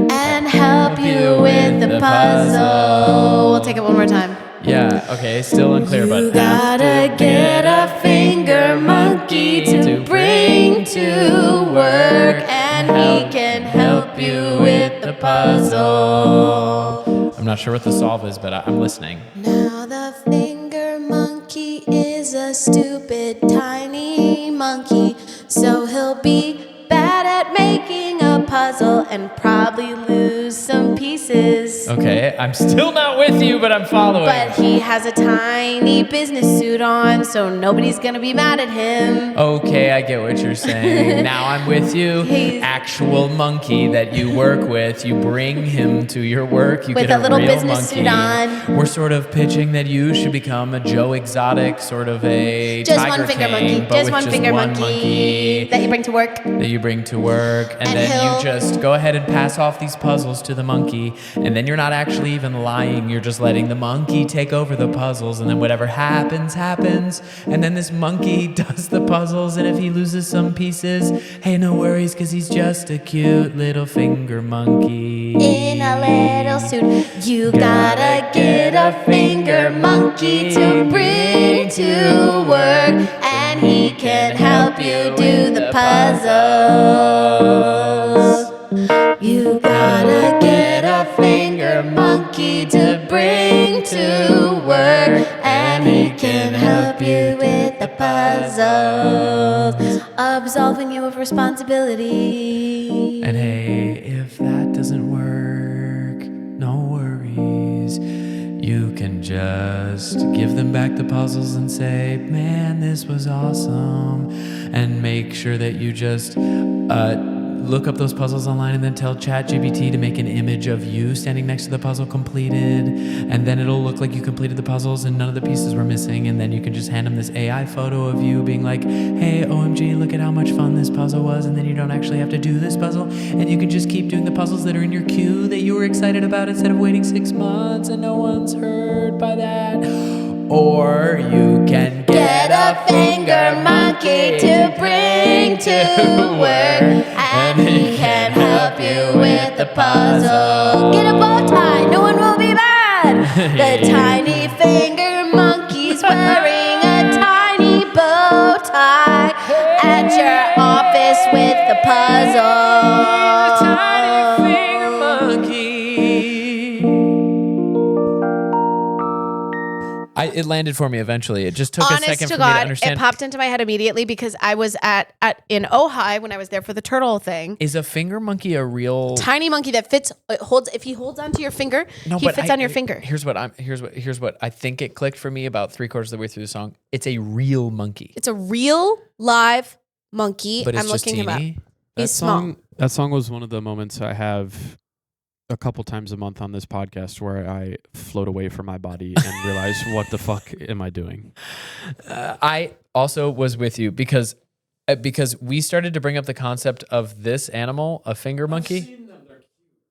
And help you with the puzzle. We'll take it one more time. Yeah, okay, still unclear, You but have gotta to get a finger monkey to bring to work, and he can help you with the puzzle. I'm not sure what the solve is, but I'm listening. Now the finger monkey is a stupid tiny monkey, so he'll be bad at making a puzzle and probably lose some pieces. Okay, I'm still not with you, but I'm following. But he has a tiny business suit on, so nobody's gonna be mad at him. Okay, I get what you're saying. Now I'm with you. Actual monkey that you work with, you bring him to your work. You With get a little real business monkey. suit on. We're sort of pitching that you should become a Joe Exotic, sort of a Just Tiger one finger King, monkey. but Just with one finger monkey that you bring to work. that you bring to work, and And then he'll- you just go ahead and pass off these puzzles to the monkey, and then you're not actually even lying, you're just letting the monkey take over the puzzles, and then whatever happens, and then this monkey does the puzzles, and if he loses some pieces, hey, no worries, because he's just a cute little finger monkey. In a little suit, you gotta get a finger monkey to bring to work, and he can help you do the puzzles. You gotta get a finger monkey to bring to work, and he can help you with the puzzles, absolving you of responsibility. And hey, if that doesn't work, no worries. You can just give them back the puzzles and say, man, this was awesome. And make sure that you just look up those puzzles online and then tell ChatGPT to make an image of you standing next to the puzzle completed. And then it'll look like you completed the puzzles and none of the pieces were missing. And then you can just hand them this AI photo of you being like, hey, OMG, look at how much fun this puzzle was. And then you don't actually have to do this puzzle. And you can just keep doing the puzzles that are in your queue that you were excited about instead of waiting 6 months and no one's hurt by that. Or you can get a finger monkey to bring to work, and he can help you with the puzzle. Get a bow tie, no one will be mad. The tiny finger monkey's wearing a tiny bow tie at your office with the puzzle. Tiny finger monkey. It landed for me eventually. It just took a Honest second to for me to God, understand. it popped into my head immediately because I was in Ojai when I was there for the turtle thing. Is a finger monkey a real Tiny monkey that fits holds. If he holds onto your finger, he fits on your finger. Here's what I think it clicked for me about 3/4 of the way through the song. It's a real monkey. It's a real live monkey. But it's I'm just looking him up. teeny. He's small. That song was one of the moments I have a couple times a month on this podcast where I float away from my body and realize what the fuck am I doing? I also was with you because we started to bring up the concept of this animal, a finger monkey.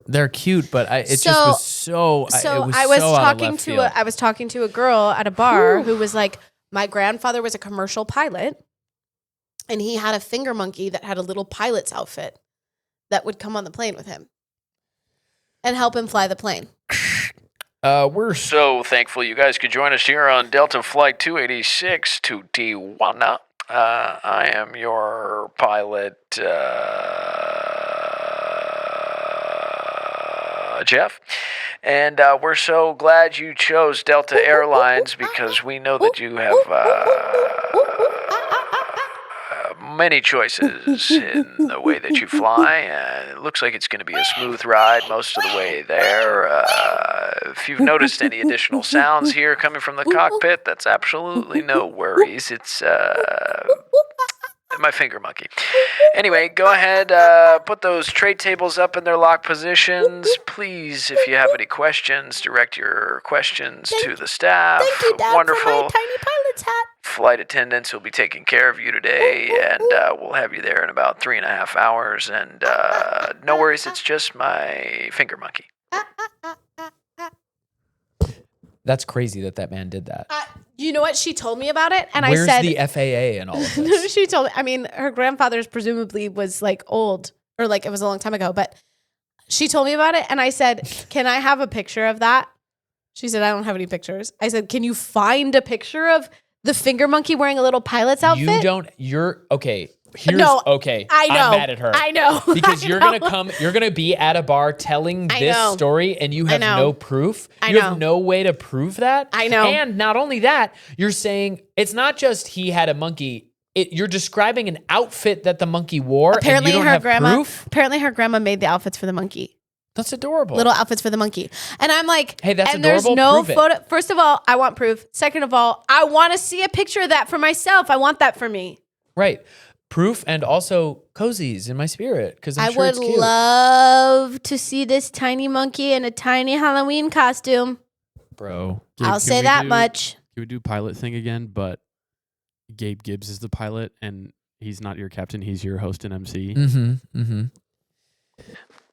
They're cute, but it just was so. I was talking to a girl at a bar who was like, my grandfather was a commercial pilot, and he had a finger monkey that had a little pilot's outfit that would come on the plane with him and help him fly the plane. We're so thankful you guys could join us here on Delta Flight 286 to Tijuana. I am your pilot, Jeff. And we're so glad you chose Delta Airlines because we know that you have many choices in the way that you fly, and it looks like it's going to be a smooth ride most of the way there. If you've noticed any additional sounds here coming from the cockpit, that's absolutely no worries. It's my finger monkey. Anyway, go ahead, put those tray tables up in their locked positions. Please, if you have any questions, direct your questions to the staff. Thank you, Dad, Wonderful. for my tiny pilot's hat. Flight attendants will be taking care of you today, and we'll have you there in about 3.5 hours. And no worries, it's just my finger monkey. That's crazy that man did that. You know what? She told me about it, and Where's I said, the FAA and all of this? she told me, I mean, her grandfather's presumably was like old, or like it was a long time ago, but she told me about it, and I said, can I have a picture of that? She said, I don't have any pictures. I said, can you find a picture of the finger monkey wearing a little pilot's outfit? You're okay. Okay. I know. I'm mad at her. I know. Because I you're know. you're gonna be at a bar telling I this know. story and you have know. no proof. I You have know. no way to prove that. I know. And not only that, you're saying it's not just he had a monkey. You're describing an outfit that the monkey wore. Apparently, and you don't her have grandma. proof? Apparently, her grandma made the outfits for the monkey. That's adorable. Little outfits for the monkey. And I'm like, Hey, that's and there's adorable. no Prove it. photo. First of all, I want proof. Second of all, I want to see a picture of that for myself. I want that for me. Right. Proof and also cozies in my spirit because I I'm sure would it's cute. love to see this tiny monkey in a tiny Halloween costume. Bro. Gabe, I'll can say we that do- much. Can we do pilot thing again? But Gabe Gibbs is the pilot, and he's not your captain. He's your host and MC. Mm-hmm. Mm-hmm.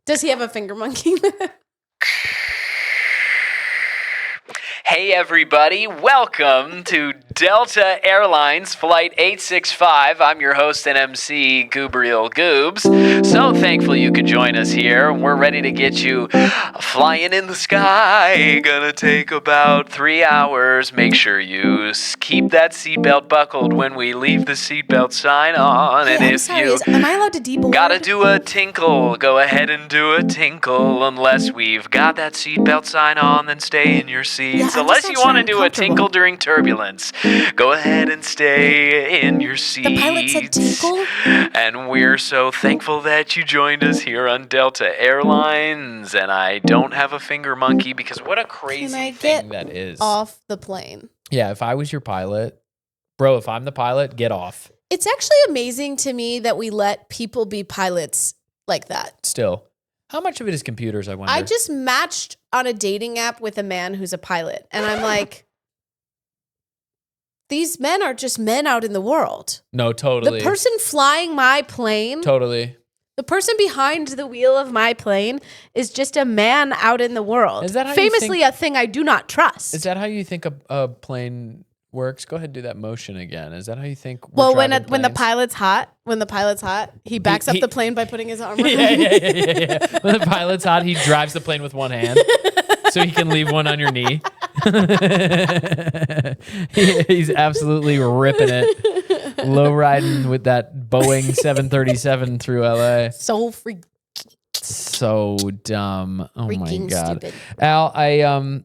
Does he have a finger monkey? Hey everybody, welcome to Delta Airlines Flight 865. I'm your host and MC, Goobriel Goobs. So thankful you could join us here. We're ready to get you flying in the sky. Gonna take about 3 hours. Make sure you keep that seatbelt buckled when we leave the seatbelt sign on. And I'm if sorry. you Am I allowed to deboard? gotta do a tinkle, go ahead and do a tinkle. Unless we've got that seatbelt sign on, then stay in your seats. Yeah, I'm Unless just you not want to sure do I'm a tinkle comfortable. during turbulence, go ahead and stay in your seats. The pilot said tinkle? And we're so thankful that you joined us here on Delta Airlines. And I don't have a finger monkey because what a crazy Can I thing get that is. off the plane? Yeah, if I was your pilot, bro, if I'm the pilot, get off. It's actually amazing to me that we let people be pilots like that. Still. How much of it is computers, I wonder? I just matched on a dating app with a man who's a pilot. And I'm like, these men are just men out in the world. No, totally. The person flying my plane, Totally. the person behind the wheel of my plane is just a man out in the world. Is that how you famously think- a thing I do not trust. Is that how you think a plane works? Go ahead and do that motion again. Is that how you think we're well, when driving the planes? pilot's hot, he backs up he- the plane by putting his arm around yeah, it. yeah. When the pilot's hot, he drives the plane with one hand so he can leave one on your knee. He's absolutely ripping it. Low riding with that Boeing 737 through LA. So freaking So dumb. Oh my God. stupid. Al,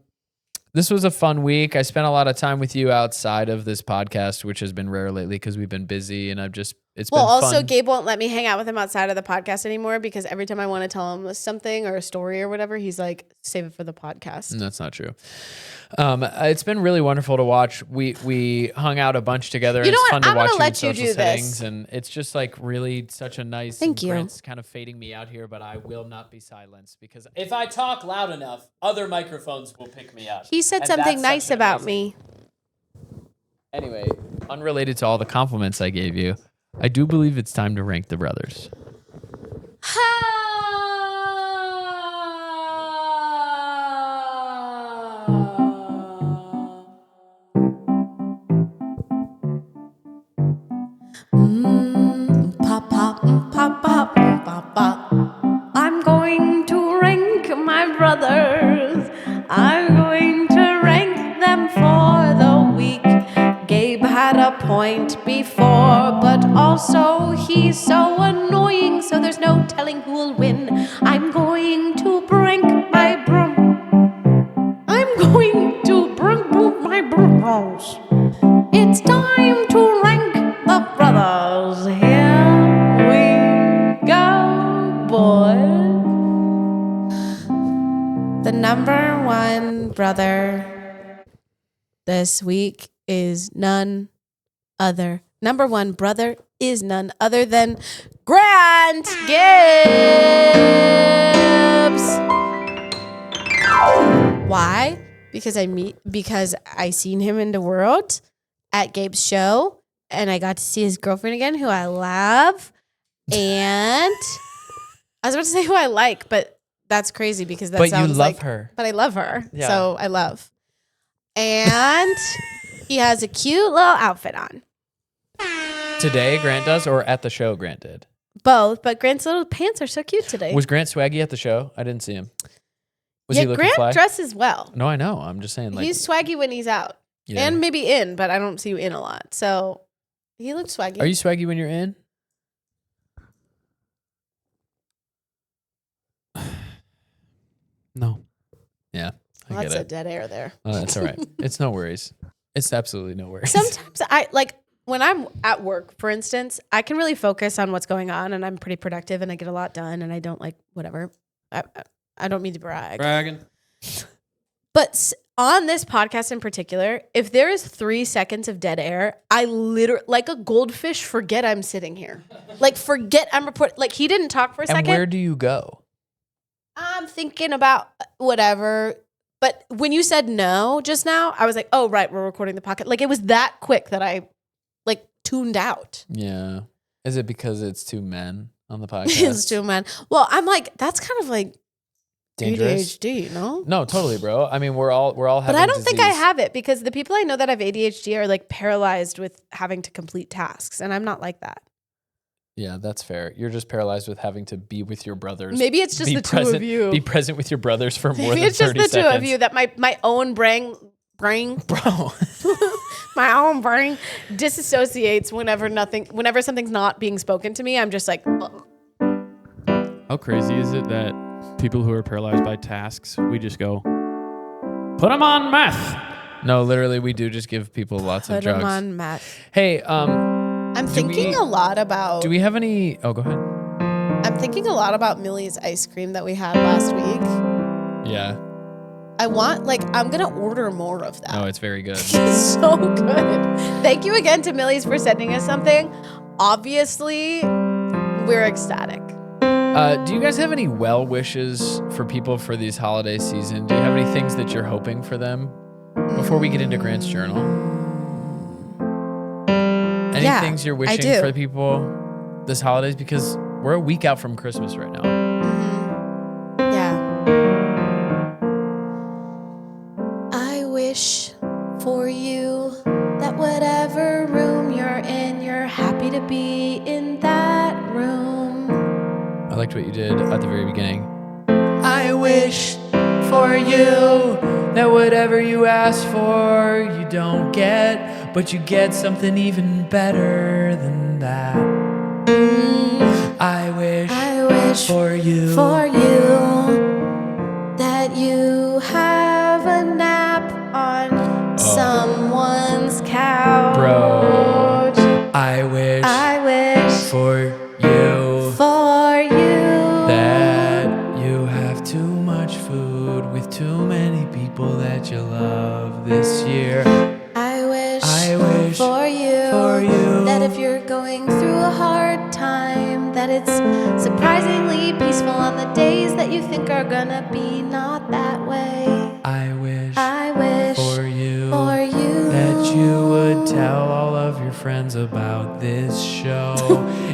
this was a fun week. I spent a lot of time with you outside of this podcast, which has been rare lately because we've been busy and it's Well, been also, fun. Gabe won't let me hang out with him outside of the podcast anymore because every time I want to tell him something or a story or whatever, he's like, save it for the podcast. That's not true. It's been really wonderful to watch. We hung out a bunch together. You And know it's what? fun to I'm gonna watch let in you social do settings, this. and it's just like really such a nice. Thank you. Grant's kind of fading me out here, but I will not be silenced because if I talk loud enough, other microphones will pick me up. He said And something that's nice such an about amazing- me. Anyway, unrelated to all the compliments I gave you, I do believe it's time to rank the brothers. Pop, pop, pop, pop, pop, pop. I'm going to rank my brothers. I'm going to rank them for the week. Gabe had a point before, but also he's so annoying, so there's no telling who'll win. I'm going to rank my I'm going to rank my bros. It's time to rank the brothers. Here we go, boys. The number one brother this week is none other. Number one brother is none other than Grant Gibbs. Why? Because I seen him in the world at Gabe's show, and I got to see his girlfriend again, who I love. And I was about to say who I like, but that's crazy because that But you sounds love like her. But I love her, Yeah. so I love. And he has a cute little outfit on. Today, Grant does, or at the show, Grant did. Both, but Grant's little pants are so cute today. Was Grant swaggy at the show? I didn't see him. Was yeah, he looking Grant fly? dresses well. No, I know. I'm just saying, like, He's swaggy when he's out. yeah. And maybe in, but I don't see you in a lot. So he looks swaggy. Are you swaggy when you're in? No. Yeah, I Lots get of it. dead air there. Oh, that's all right. It's no worries. It's absolutely no worries. Sometimes when I'm at work, for instance, I can really focus on what's going on and I'm pretty productive and I get a lot done and I don't whatever. I don't mean to brag. Bragging. But on this podcast in particular, if there is 3 seconds of dead air, I literally, like a goldfish, forget I'm sitting here. Like forget I'm reporting. Like he didn't talk for a and second. where do you go? I'm thinking about whatever. But when you said no just now, I was like, oh, right, we're recording the podcast. Like it was that quick that I tuned out. Yeah. Is it because it's 2 men on the podcast? It's too man. Well, I'm like, that's kind of like Dangerous? ADHD, no? No, totally, bro. I mean, we're all having But I don't think I disease. have it because the people I know that have ADHD are like paralyzed with having to complete tasks. And I'm not like that. Yeah, that's fair. You're just paralyzed with having to be with your brothers. Maybe it's just Be the present, two of you. Be present with your brothers for more Maybe than it's just 30 the seconds. two of you that my own brain, Bro. my own brain disassociates whenever something's not being spoken to me. I'm just like, ugh. How crazy is it that people who are paralyzed by tasks, we just go, put them on meth. No, literally, we do just give people lots of Put drugs. them on Matt. Hey, I'm thinking a lot about. do we have any? Oh, go ahead. I'm thinking a lot about Millie's ice cream that we had last week. Yeah. I want, I'm going to order more of that. No, it's very good. It's so good. Thank you again to Millie's for sending us something. Obviously, we're ecstatic. Do you guys have any well wishes for people for these holiday season? Do you have any things that you're hoping for them before we get into Grant's journal? Any Yeah, things you're I wishing do. for people this holidays? Because we're a week out from Christmas right now. Yeah. I wish for you that whatever room you're in, you're happy to be in that room. I liked what you did at the very beginning. I wish for you that whatever you ask for, you don't get, but you get something even better than that. I wish for you that you have a nap on someone's couch. Bro. I wish for you that you have too much food with too many people that you love this year. I wish for you that if you're going through a hard time, that it's surprisingly peaceful on the days that you think are gonna be not that way. I wish for you you that you would tell all of your friends about this show.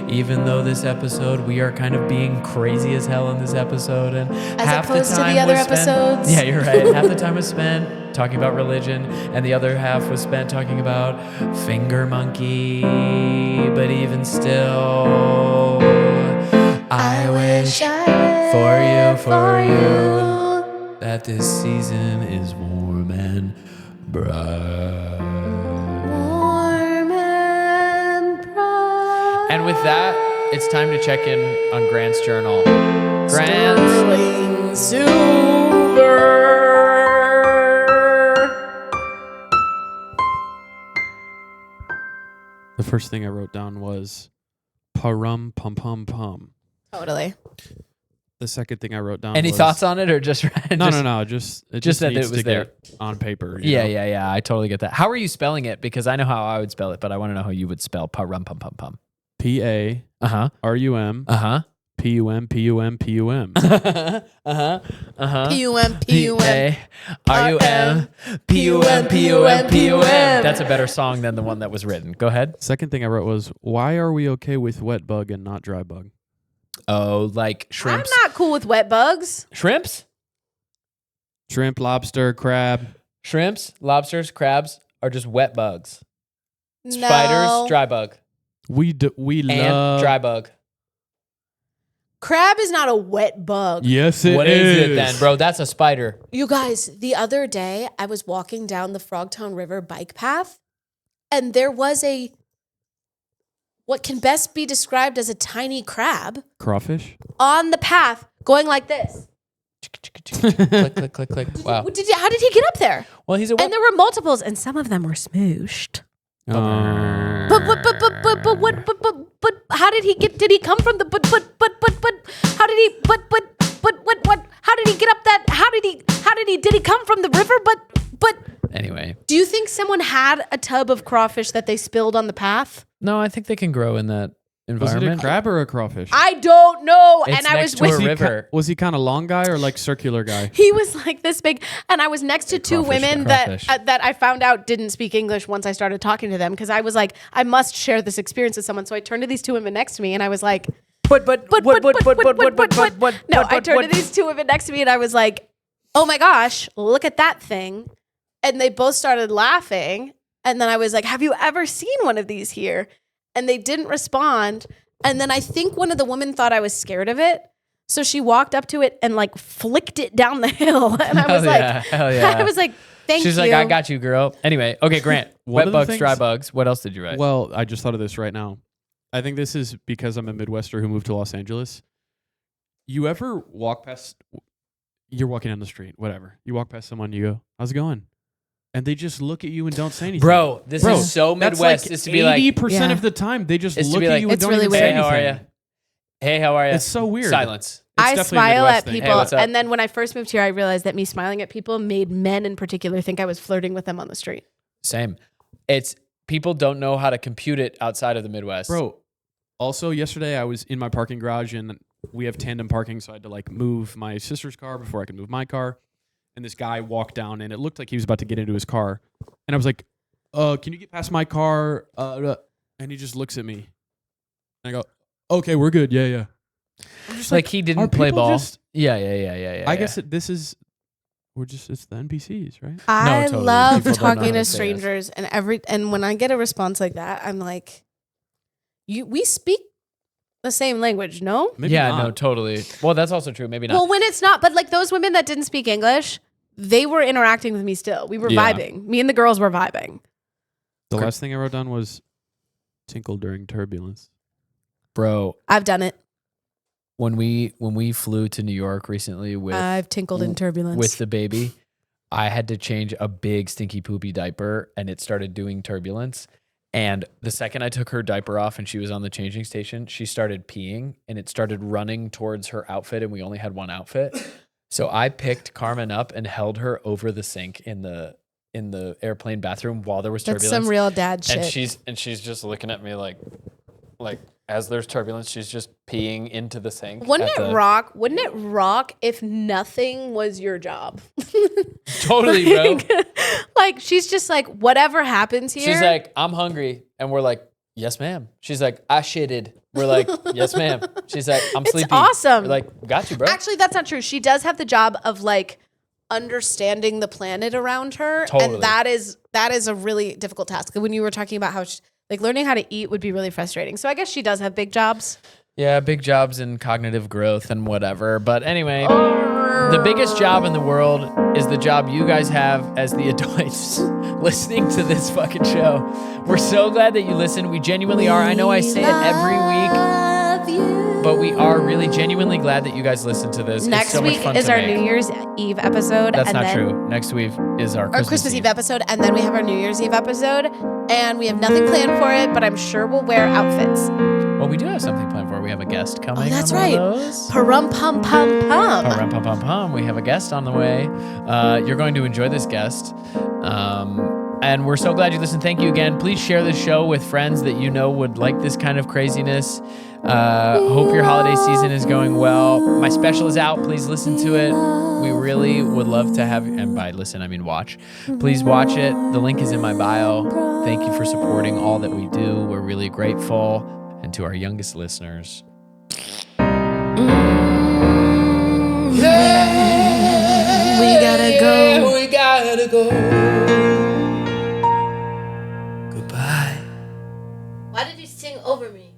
Even though this episode, we are kind of being crazy as hell in this episode, and As half opposed the to the time other was spent- episodes. Yeah, you're right. Half the time was spent talking about religion, and the other half was spent talking about Finger Monkey. But even still, I wish for you that this season is warm and bright. warm and bright. And with that, it's time to check in on Grant's journal. Grant. Sterling silver. The first thing I wrote down was parum pum pum pum. Totally. The second thing I wrote down Any was, thoughts on it, or just No. Just it just that needs it was to there. get on paper. you know? Yeah. I totally get that. How are you spelling it? Because I know how I would spell it, but I want to know how you would spell parum pum pum pum. PARUM Uh-huh. PUM PUM PUM. P-U-M, P-A-R-U-M P-U-M P-U-M P-U-M. That's a better song than the one that was written. Go ahead. Second thing I wrote was, why are we okay with wet bug and not dry bug? Oh, like shrimps. I'm not cool with wet bugs. Shrimps? Shrimp, lobster, crab. Shrimps, lobsters, crabs are just wet bugs. No. Spiders, dry bug. We And love dry bug. Crab is not a wet bug. Yes, it is. What is it then, bro? That's a spider. You guys, the other day I was walking down the Frogtown River bike path and there was what can best be described as a tiny crab Crawfish. on the path going like this. click, click, click. Wow. How did he get up there? Well, he's a And there were multiples, and some of them were smooshed. But how did he get? Did he come from the how did he? What? How did he get up that? How did he? Did he come from the river? But. Anyway. Do you think someone had a tub of crawfish that they spilled on the path? No, I think they can grow in that Was environment. it a crab or a crawfish? I don't know. It's and I next was to a with river. Was he kind of long guy or like circular guy? He was like this big, and I was next to two Crawfish, women crawfish. that I found out didn't speak English once I started talking to them, because I was like, I must share this experience with someone. So I turned to these two women next to me, and I was like, No, I turned to these two women next to me, and I was like, oh my gosh, look at that thing. And they both started laughing. And then I was like, have you ever seen one of these here? And they didn't respond. And then I think one of the women thought I was scared of it. So she walked up to it and like flicked it down the hill. And I was Hell yeah. I was like, thank you. She's like, I got you, girl. Anyway, okay, Grant. One Wet of the bugs, things- dry bugs. What else did you write? Well, I just thought of this right now. I think this is because I'm a Midwester who moved to Los Angeles. You ever walk past, you're walking down the street, whatever. You walk past someone, you go, how's it going? And they just look at you and don't say anything. Bro, this is so That's Midwest. like it's to be like, 80% Yeah. of the time, they just It's to look be at like, you and It's don't really even weird. say hey, how are anything. you? Hey, how are you? It's so weird. Silence. It's I definitely a smile Midwest at thing. people. Hey, what's up? And then when I first moved here, I realized that me smiling at people made men in particular think I was flirting with them on the street. Same. It's people don't know how to compute it outside of the Midwest. Bro, also yesterday I was in my parking garage and we have tandem parking, so I had to like move my sister's car before I could move my car. And this guy walked down and it looked like he was about to get into his car. And I was like, can you get past my car? And he just looks at me. And I go, okay, we're good. Yeah, yeah. I'm just like he are didn't play people ball. just- Yeah. I guess this is, it's the NPCs, right? I totally. love People don't know how talking to to say yes. strangers, and when I get a response like that, I'm like, we speak the same language, no? Maybe yeah, not. no, totally. Well, that's also true. Maybe not. Well, when it's not, but like those women that didn't speak English, they were interacting with me still. We were Yeah. vibing. Me and the girls were vibing. The last thing I wrote down was Tinkle during Turbulence. Bro, I've done it. when we flew to New York recently with I've tinkled in turbulence. with the baby, I had to change a big stinky poopy diaper and it started doing turbulence. And the second I took her diaper off and she was on the changing station, she started peeing and it started running towards her outfit and we only had one outfit. So I picked Carmen up and held her over the sink in the airplane bathroom while there was That's turbulence. some real dad shit. And she's just looking at me like as there's turbulence, she's just peeing into the sink. Wouldn't at it the- rock? Wouldn't it rock if nothing was your job? Totally, bro. Like she's just like, whatever happens here. She's like, I'm hungry. And we're like, yes, ma'am. She's like, I shitted. We're like, yes, ma'am. She's like, I'm It's sleepy. awesome. We're like, got you, bro. Actually, that's not true. She does have the job of like understanding the planet around her, Totally. and that is a really difficult task. When you were talking about how like learning how to eat would be really frustrating. So I guess she does have big jobs. Yeah, big jobs in cognitive growth and whatever. But anyway, the biggest job in the world is the job you guys have as the adults listening to this fucking show. We're so glad that you listen. We genuinely are. I know I say it every week, but we are really genuinely glad that you guys listen to this. Next it's so much week fun is to our make. New Year's Eve episode. That's and not then true. Next week is our Our Christmas Eve episode, and then we have our New Year's Eve episode, and we have nothing planned for it, but I'm sure we'll wear outfits. Well, we do have something planned for it. We have a guest coming. Oh, that's on one right. of those. Parum pum pum pum. Pum, pum, pum, pum. We have a guest on the way. You're going to enjoy this guest. And we're so glad you listened. Thank you again. Please share this show with friends that you know would like this kind of craziness. Hope your holiday season is going well. My special is out. Please listen to it. We really would love to have you. And by listen, I mean watch. Please watch it. The link is in my bio. Thank you for supporting all that we do. We're really grateful. And to our youngest listeners, We gotta go. we gotta go. Goodbye. Why did you sing over me?